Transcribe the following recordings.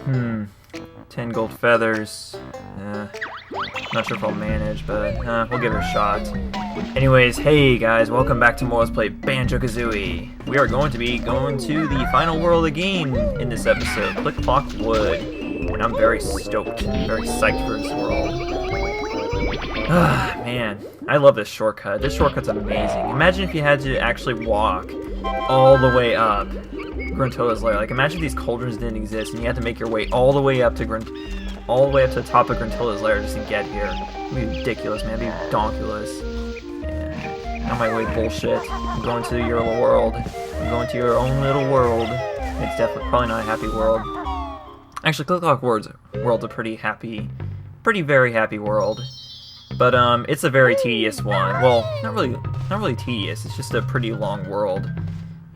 10 gold feathers. Not sure if I'll manage, but we'll give it a shot. Anyways, hey guys, welcome back to more Let's Play Banjo-Kazooie. We are going to be going to the final world of the game in this episode, Click Clock Wood. And I'm very stoked, very psyched for this world. Ah, man, I love this shortcut. This shortcut's amazing. Imagine if you had to actually walk all the way up Gruntilda's lair. Like, imagine if these cauldrons didn't exist and you had to make your way all the way up to the top of Gruntilda's lair just to get here. It'd be ridiculous, man. It'd be donkulous. Yeah. On my way, bullshit. I'm going to your little world. I'm going to your own little world. It's definitely probably not a happy world. Actually, Click Clock World's a pretty very happy world. But it's a very tedious one. Well, not really tedious. It's just a pretty long world.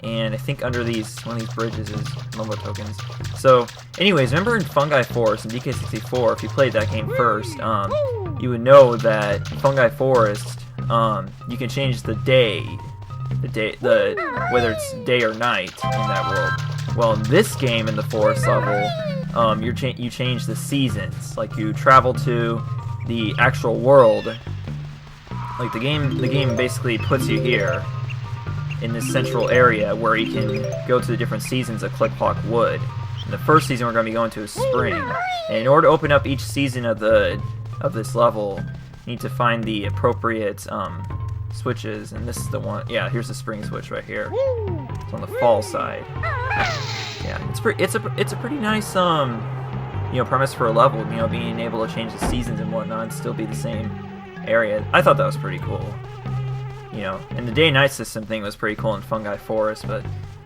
And I think under one of these bridges is Mumbo tokens. So, anyways, remember in Fungi Forest in DK64, if you played that game first, you would know that Fungi Forest, you can change the whether it's day or night in that world. Well, in this game in the forest level, you change the seasons. Like, you travel to the actual world. Like, the game basically puts you here in this central area where you can go to the different seasons of Click Clock Wood. And the first season we're going to be going to is spring. And in order to open up each season of this level, you need to find the appropriate switches. And this is the one. Yeah, here's the spring switch right here. It's on the fall side. Yeah, it's a pretty nice premise for a level. You know, being able to change the seasons and whatnot and still be the same area. I thought that was pretty cool. You know, and the day-night system thing was pretty cool in Fungi Forest, but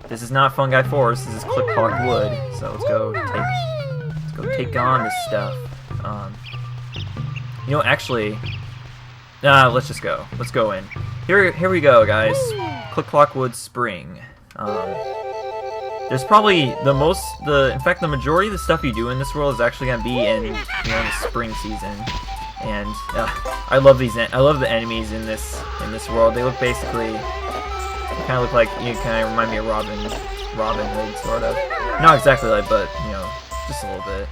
this is not Fungi Forest. This is Click Clock Wood. So let's go take on this stuff. You know, actually, let's just go. Let's go in. Here we go, guys. Click Clock Wood Spring. There's probably in fact, the majority of the stuff you do in this world is actually gonna be in the spring season. And I love the enemies in this world. They look basically, kind of look like, kind of remind me of Robin Hood, sort of. Not exactly like, but just a little bit.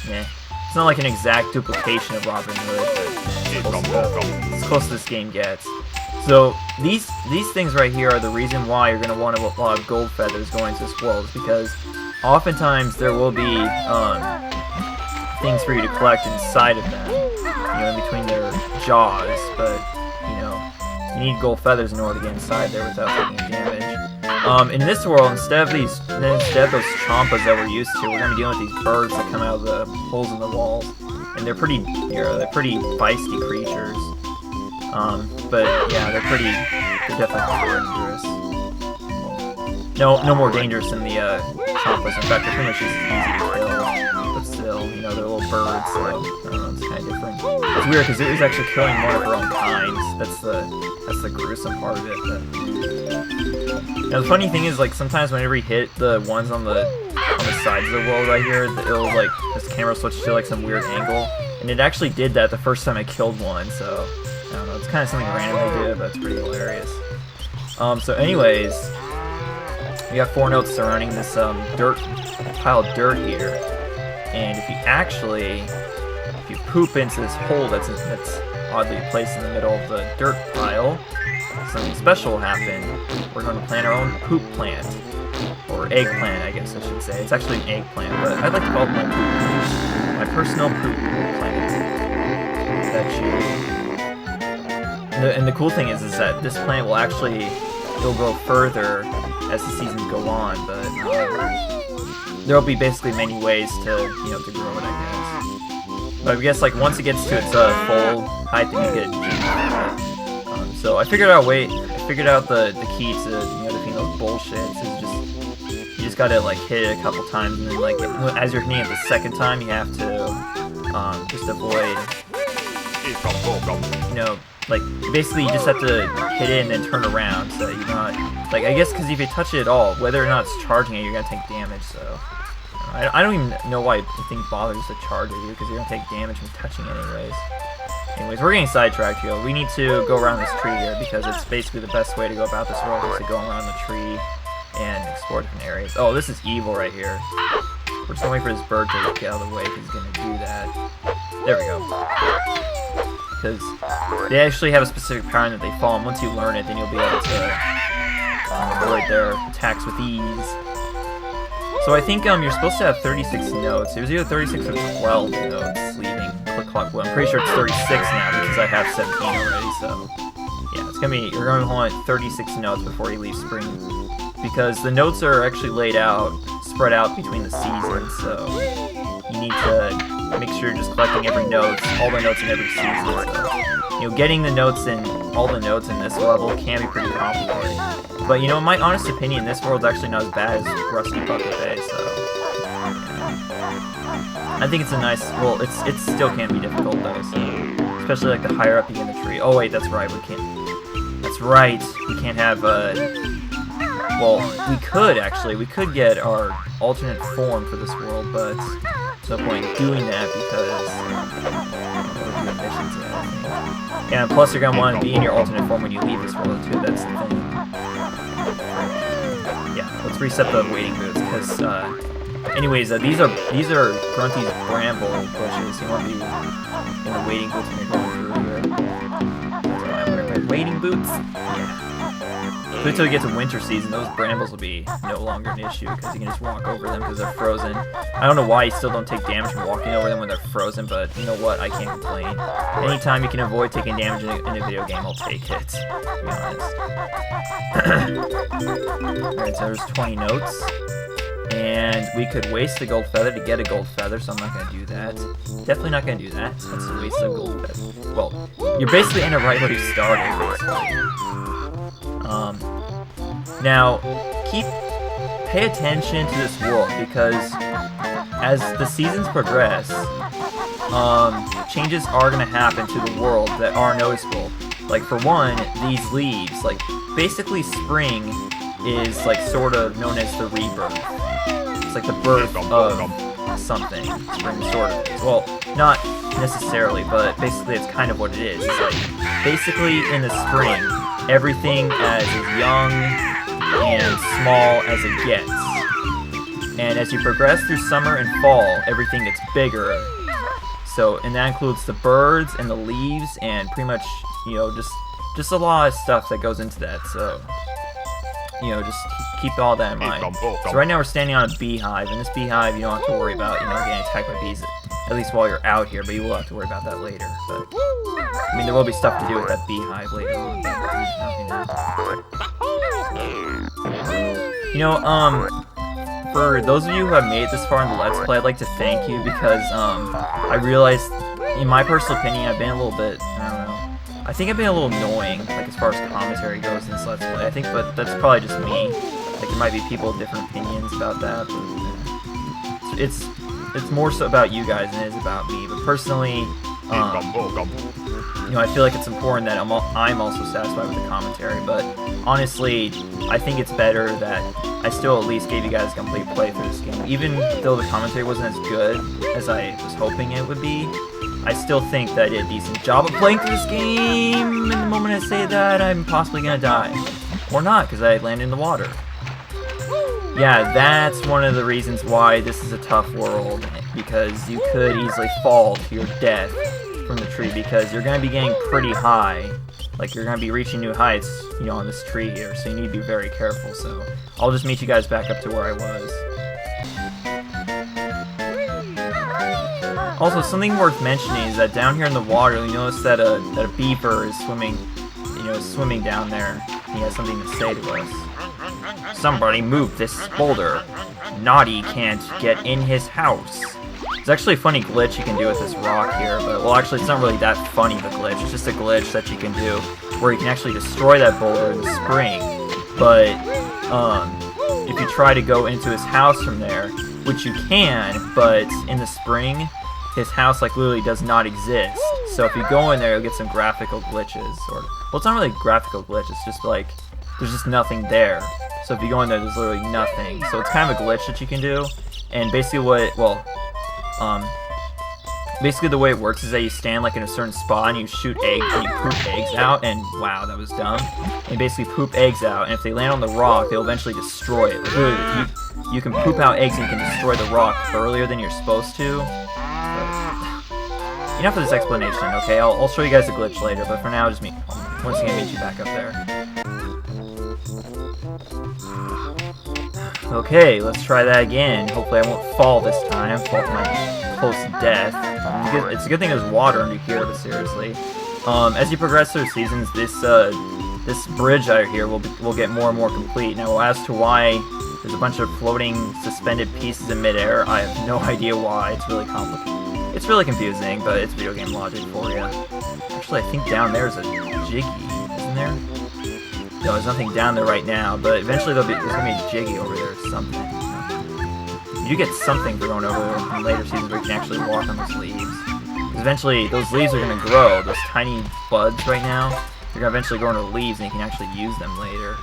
Yeah, it's not like an exact duplication of Robin Hood, but it's close to this game gets. So these things right here are the reason why you're gonna want a lot of gold feathers going to this world, because oftentimes there will be things for you to collect inside of them. In between their jaws, but you need gold feathers in order to get inside there without taking damage. In this world, instead of those chompas that we're used to, we're gonna be dealing with these birds that come out of the holes in the walls, and they're pretty feisty creatures. But yeah, they're definitely dangerous. No more dangerous than the chompas. In fact, they're pretty much just easy to kill. But still, they're little birds, so I don't know, it's kind of different. It's weird because it was actually killing one of her own kind. That's the gruesome part of it. But the funny thing is, like, sometimes whenever you hit the ones on the sides of the world right here, it'll like this camera switch to like some weird angle, and it actually did that the first time I killed one. So I don't know, it's kind of something random they did, but it's pretty hilarious. So anyways, we got 4 notes surrounding this pile of dirt here. And if you poop into this hole that's oddly placed in the middle of the dirt pile, something special will happen. We're going to plant our own poop plant. Or eggplant, I guess I should say. It's actually an eggplant, but I'd like to call it my poop plant. My personal poop plant. And the cool thing is that this plant will it'll grow further as the seasons go on, but there'll be basically many ways to grow it, I guess. But I guess like once it gets to its full height, then you get it. So I figured out the key to defeating those bullshits is you just gotta like hit it a couple times, and then like as you're hitting it the second time, you have to just avoid like basically you just have to hit it and then turn around, so you're not like, I guess because if you touch it at all, whether or not it's charging it, you're gonna take damage. So I don't even know why the thing bothers to charge at you, because you're gonna take damage from touching it anyways, we're getting sidetracked here. We need to go around this tree here, because it's basically the best way to go about this world is to go around the tree and explore different areas. Oh, this is evil right here. We're just waiting for this bird to get out of the way because he's going to do that. There we go. Because they actually have a specific pattern that they follow, and once you learn it, then you'll be able to avoid their attacks with ease. So I think you're supposed to have 36 notes. It was either 36 or 12 notes leaving Click Clock Blue. I'm pretty sure it's 36 now because I have 17 already, so yeah, it's gonna be, you're gonna want 36 notes before you leave Spring. Because the notes are actually laid out, spread out between the seasons, so you need to make sure you're just collecting every note, all the notes in every season. So, you know, getting the notes in, all the notes in this level can be pretty complicated. But, you know, in my honest opinion, this world's actually not as bad as Rusty Bucket Bay, so I think it's a nice, well, it still can be difficult though, so, especially like the higher up you get in the tree. Oh wait, that's right, we can't have, well, we could get our alternate form for this world, but there's no point in doing that because missions and everything. And plus you're going to want to be in your alternate form when you leave this world too, that's the thing. Yeah, let's reset the waiting boots, because, anyways, these are Grunty's bramble bushes. You want to be in the waiting boots when you're going through here. That's why I'm wearing my waiting boots. Yeah. Wait until we get to winter season, those brambles will be no longer an issue because you can just walk over them because they're frozen. I don't know why you still don't take damage from walking over them when they're frozen, but you know what, I can't complain. Anytime you can avoid taking damage in a video game, I'll take it, to be honest. Alright, so there's 20 notes. And we could waste the gold feather to get a gold feather, so I'm not going to do that. Definitely not going to do that. That's a waste of gold feather. Well, you're basically in it right where you started, basically. Now, pay attention to this world, because as the seasons progress, changes are going to happen to the world that are noticeable. Like, for one, these leaves, like, basically spring is, like, sort of known as the rebirth. It's like the birth of something, spring sort of is. Well, not necessarily, but basically it's kind of what it is. It's like, basically in the spring, everything as young and small as it gets. And as you progress through summer and fall, everything gets bigger. So, and that includes the birds and the leaves and pretty much, you know, just a lot of stuff that goes into that, so, you know, just keep all that in mind. So right now we're standing on a beehive, and this beehive you don't have to worry about, you know, getting attacked by bees, at least while you're out here, but you will have to worry about that later. But, I mean, there will be stuff to do with that beehive later on, but you know, for those of you who have made it this far in the Let's Play, I'd like to thank you, because, I realized, in my personal opinion, I've been a little bit, I don't know, I think I've been a little annoying, like, as far as commentary goes in this Let's Play. I think, but that's probably just me. Like, there might be people with different opinions about that, but it's more so about you guys than it is about me. But personally, you know, I feel like it's important that I'm also satisfied with the commentary. But honestly, I think it's better that I still at least gave you guys a complete playthrough of this game, even though the commentary wasn't as good as I was hoping it would be. I still think that I did a decent job of playing through this game, and the moment I say that, I'm possibly gonna die. Or not, because I landed in the water. Yeah, that's one of the reasons why this is a tough world, because you could easily fall to your death from the tree, because you're gonna be getting pretty high. Like, you're gonna be reaching new heights, you know, on this tree here, so you need to be very careful, so I'll just meet you guys back up to where I was. Also, something worth mentioning is that down here in the water, you notice that a beaver is swimming, you know, swimming down there. He has something to say to us. Somebody move this boulder. Naughty can't get in his house. There's actually a funny glitch you can do with this rock here, but, well, actually, it's not really that funny of a glitch. It's just a glitch that you can do where you can actually destroy that boulder in the spring. But, if you try to go into his house from there, which you can, but in the spring, his house, like, literally does not exist. So if you go in there, you'll get some graphical glitches. Or, well, it's not really a graphical glitch, it's just like, there's just nothing there. So if you go in there, there's literally nothing. So it's kind of a glitch that you can do. And basically what, well, basically the way it works is that you stand, like, in a certain spot, and you shoot eggs, and you poop eggs out, and wow, that was dumb. And you basically poop eggs out, and if they land on the rock, they'll eventually destroy it. Like, literally, you can poop out eggs and you can destroy the rock earlier than you're supposed to. But enough of this explanation, okay? I'll show you guys the glitch later, but for now, just once again, meet you back up there. Okay, let's try that again. Hopefully I won't fall this time, fall to my close to death. It's a good thing there's water under here, but seriously. As you progress through seasons, this bridge out here will get more and more complete. Now, as to why there's a bunch of floating, suspended pieces in midair, I have no idea why. It's really complicated. It's really confusing, but it's video game logic for you. Actually, I think down there is a Jiggy, isn't there? No, there's nothing down there right now, but eventually there's going to be a Jiggy over there or something. You get something for going over there in later seasons where you can actually walk on those leaves. Because eventually, those leaves are going to grow. Those tiny buds right now, they're going to eventually grow into leaves and you can actually use them later.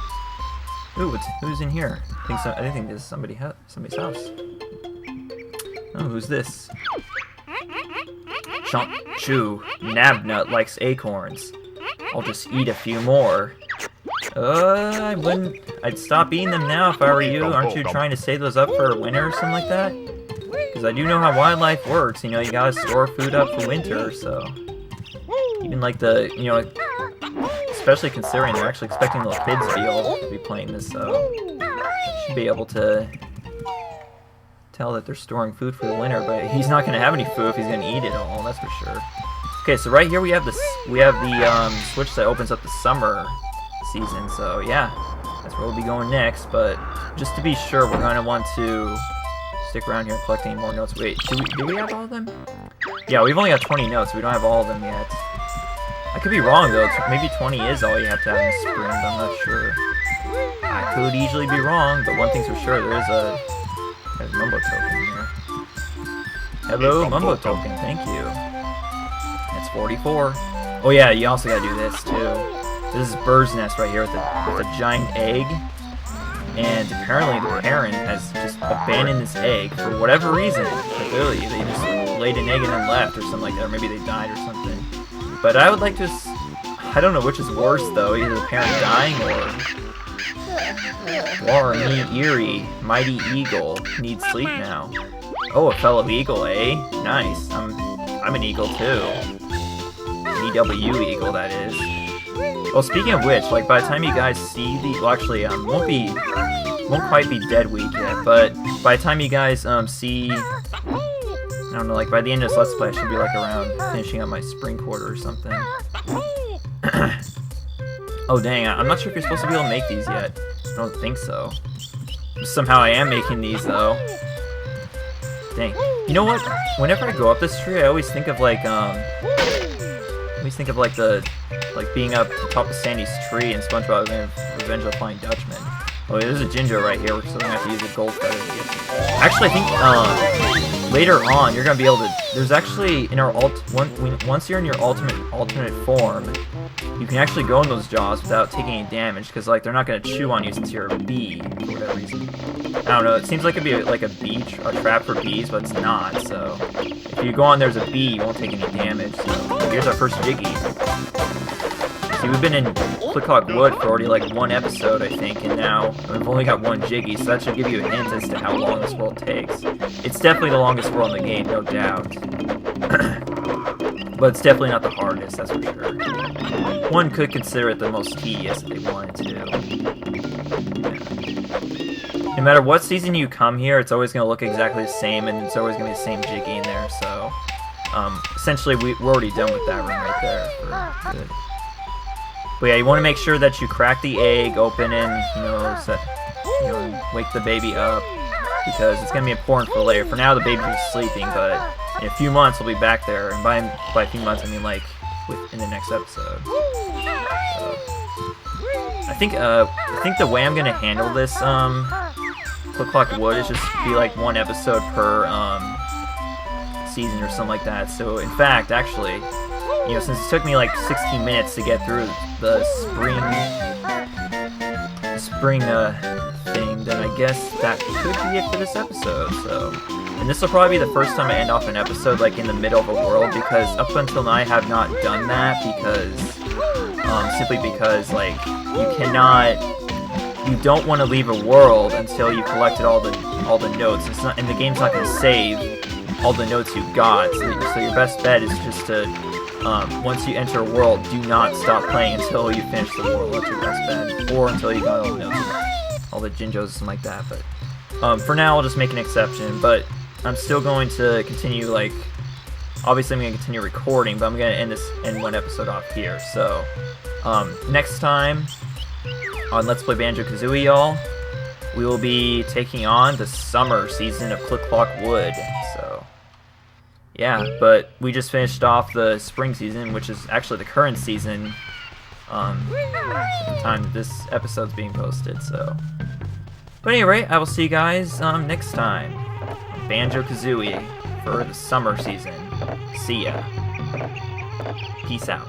Ooh, who's in here? I think this is somebody's house. Oh, who's this? Chomp Chew. Nabnut likes acorns. I'll just eat a few more. I'd stop eating them now if I were you. Aren't you trying to save those up for winter or something like that? Because I do know how wildlife works. You know, you gotta store food up for winter, so. Even like especially considering they're actually expecting little kids to be playing this, so. Should be able to tell that they're storing food for the winter, but he's not gonna have any food if he's gonna eat it all, that's for sure. Okay, so right here we have the switch that opens up the summer season, so yeah, that's where we'll be going next, but just to be sure, we're going to want to stick around here collecting more notes. Wait, do we have all of them? Yeah, we've only got 20 notes, we don't have all of them yet. I could be wrong though, maybe 20 is all you have to have in spring, but I'm not sure. I could easily be wrong, but one thing's for sure, there's a Mumbo token here. Hello, Mumbo token, thank you. It's 44. Oh yeah, you also gotta do this too. This is Bird's Nest right here with a giant egg, and apparently the parent has just abandoned this egg for whatever reason. Clearly, they just laid an egg and then left or something like that, or maybe they died or something. But I would like to, I don't know which is worse though, either the parent dying or need Eerie, Mighty Eagle, needs sleep now. Oh, a fellow eagle, eh? Nice. I'm an eagle too. EW eagle, that is. Well, speaking of which, like by the time you guys see the, well, actually, won't quite be Dead Week yet, but by the time you guys see, I don't know, like by the end of this Let's Play, I should be like around finishing up my spring quarter or something. Oh dang, I'm not sure if you're supposed to be able to make these yet. I don't think so. Somehow I am making these though. Dang. You know what? Whenever I go up this tree, I always think of like being up the top of Sandy's tree in SpongeBob Revenge of the Flying Dutchman. Oh, there's a Ginger right here, so I'm gonna have to use a gold feather to get it. Actually, I think later on you're gonna be able to. There's actually in our once you're in your alternate form, you can actually go in those jaws without taking any damage because like they're not gonna chew on you since you're a bee for whatever reason. I don't know. It seems like it'd be like a trap for bees, but it's not. So if you go on there's a bee, you won't take any damage. So here's our first Jiggy. See, we've been in Click Clock Wood for already like one episode, I think, and now we've only got one Jiggy, so that should give you a hint as to how long this world takes. It's definitely the longest world in the game, no doubt. But it's definitely not the hardest, that's for sure. One could consider it the most tedious if they wanted to. Yeah. No matter what season you come here, it's always going to look exactly the same, and it's always going to be the same Jiggy in there, so... essentially, we're already done with that room right there. Good. But yeah, you want to make sure that you crack the egg open and, wake the baby up, because it's going to be important for later. For now, the baby's just sleeping, but in a few months, we'll be back there. And by a few months, I mean, like, in the next episode. So, I think the way I'm going to handle this, Click Clock Wood is just be, like, one episode per, season or something like that. So, in fact, actually... You know, since it took me like 16 minutes to get through the spring thing, then I guess that could be it for this episode, so... And this will probably be the first time I end off an episode, like, in the middle of a world, because up until now I have not done that, because... simply because, like, you cannot... you don't want to leave a world until you've collected all the notes. It's not, and the game's not going to save all the notes you got. So your best bet is just to, once you enter a world, do not stop playing until you finish the world. That's your best bet, or until you got all the notes, all the Jinjos and something like that. But for now, I'll just make an exception. But I'm still going to continue, like, obviously I'm going to continue recording, but I'm going to end one episode off here. So next time on Let's Play Banjo-Kazooie, y'all, we will be taking on the summer season of Click Clock Wood. So yeah, but we just finished off the spring season, which is actually the current season at the time that this episode's being posted. So, but anyway, I will see you guys next time on Banjo-Kazooie for the summer season. See ya. Peace out.